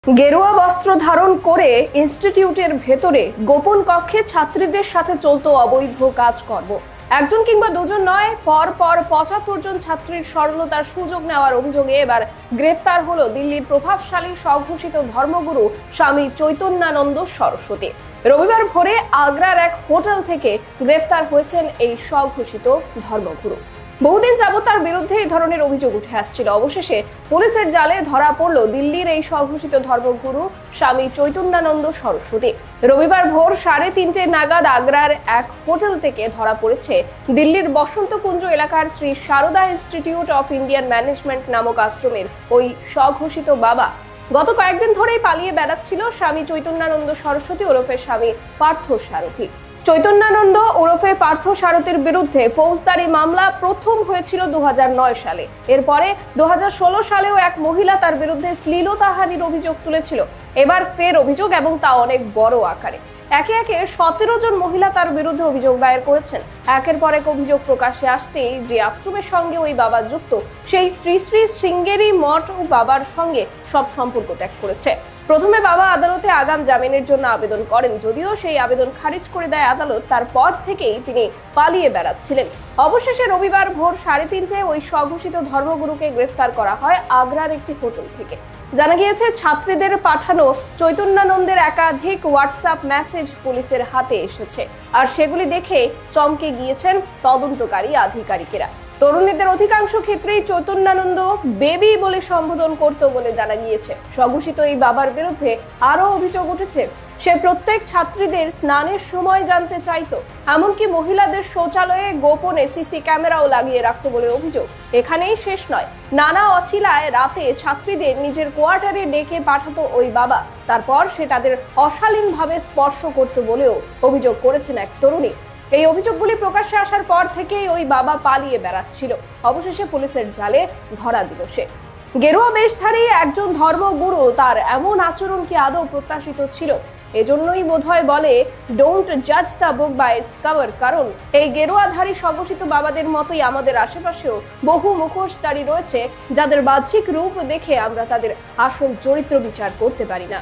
গেরুয়া বস্ত্র ধারণ করে ইনস্টিটিউটের ভেতরে গোপন কক্ষে ছাত্রীদের সাথে চলতো অবৈধ কাজকর্ম। একজন কিংবা দুজন নয়, পর ৭৫ জন ছাত্রীর সরলতার সুযোগ নেওয়ার অভিযোগে এবার গ্রেফতার হলো দিল্লির প্রভাবশালী স্বঘোষিত ধর্মগুরু স্বামী চৈতন্যানন্দ সরস্বতী। রবিবার ভোরে আগ্রার এক হোটেল থেকে গ্রেফতার হয়েছেন এই স্বঘোষিত ধর্মগুরু। বহুদিন যাবত তার বিরুদ্ধে এই ধরনের অভিযোগ উঠে আসছিল। অবশেষে পুলিশের জালে ধরা পড়ল দিল্লির এই স্বঘোষিত ধর্মগুরু স্বামী চৈতন্যানন্দ সরস্বতী। রবিবার ভোর 3:30 নাগাদ আগ্রার এক হোটেল থেকে ধরা পড়েছে দিল্লির বসন্তকুঞ্জ এলাকার Shri Sarada institute of Indian management নামক আশ্রমের ওই স্বঘোষিত বাবা। গত কয়েকদিন ধরেই পালিয়ে বেড়াচ্ছিল স্বামী চৈতন্যানন্দ সরস্বতী ওরফে স্বামী পার্থ সারথী। চৈতন্যানন্দ ওরফে পার্থ সারথীর বিরুদ্ধে ফৌজদারি মামলা প্রথম হয়েছিল 2009 সালে। এরপরে 2016 সালেও এক মহিলা তার বিরুদ্ধে শ্লীলতাহানির অভিযোগ তুলেছিল। এবার ফের অভিযোগ, এবং তা অনেক বড় আকারে। একে একে 17 জন মহিলা তার বিরুদ্ধে অভিযোগ দায়ের করেছেন। একের পর এক অভিযোগ প্রকাশ্যে আসতেই যে আশ্রমের সঙ্গে ওই বাবা যুক্ত, সেই শ্রী শ্রী শৃঙ্গেরি মঠ ও বাবার সঙ্গে সব সম্পর্ক ত্যাগ করেছে। প্রথমে বাবা আদালতে আগাম জামিনের জন্য আবেদন করেন, যদিও সেই আবেদন খারিজ করে দেয় আদালত। তারপর থেকেই তিনি পালিয়ে বেড়াচ্ছিলেন। অবশেষে রবিবার ভোর 3:30 ওই স্বঘোষিত ধর্মগুরুকে গ্রেফতার করা হয় আগ্রার একটি হোটেল থেকে। জানা গিয়েছে, ছাত্রীদের পাঠানো চৈতন্যানন্দের একাধিক হোয়াটসঅ্যাপ মেসেজ পুলিশের হাতে এসেছে, আর সেগুলি দেখে চমকে গিয়েছেন তদন্তকারী আধিকারিকেরা। তরুণীদের অধিকাংশ ক্ষেত্রেই চৈতন্যানন্দ বেবি বলে সম্বোধন করত বলে জানা গিয়েছে। স্বঘোষিত এই বাবার বিরুদ্ধে আরও অভিযোগ উঠেছে। সে প্রত্যেক ছাত্রীদের স্নানের সময় জানতে চাইতো, এমনকি মহিলাদের শৌচালয়ে গোপন সিসি ক্যামেরাও লাগিয়ে রাখতো বলে অভিযোগ। এখানেই শেষ নয়, নানা অছিলায় রাতে ছাত্রীদের নিজের কোয়ার্টারে ডেকে পাঠাতো ওই বাবা। তারপর সে তাদের অশালীনভাবে স্পর্শ করত বলেও অভিযোগ করেছেন এক তরুণী। এই অভিযোগগুলি প্রকাশ্যে আসার পর থেকেই ওই বাবা পালিয়ে বেড়াচ্ছিল। অবশেষে পুলিশের জালে ধরা দিল সে। গেরুয়া বেশধারী একজন ধর্মগুরু, তার এমন আচরণ কি আদৌ প্রত্যাশিত ছিল? এজন্যই বোধহয় বলে ডোন্ট জাজ the book by its cover. কারণ এই গেরুয়াধারী স্বঘোষিত বাবাদের মতোই আমাদের আশেপাশেও বহু মুখোশধারী রয়েছে, যাদের বাহ্যিক রূপ দেখে আমরা তাদের আসল চরিত্র বিচার করতে পারি না।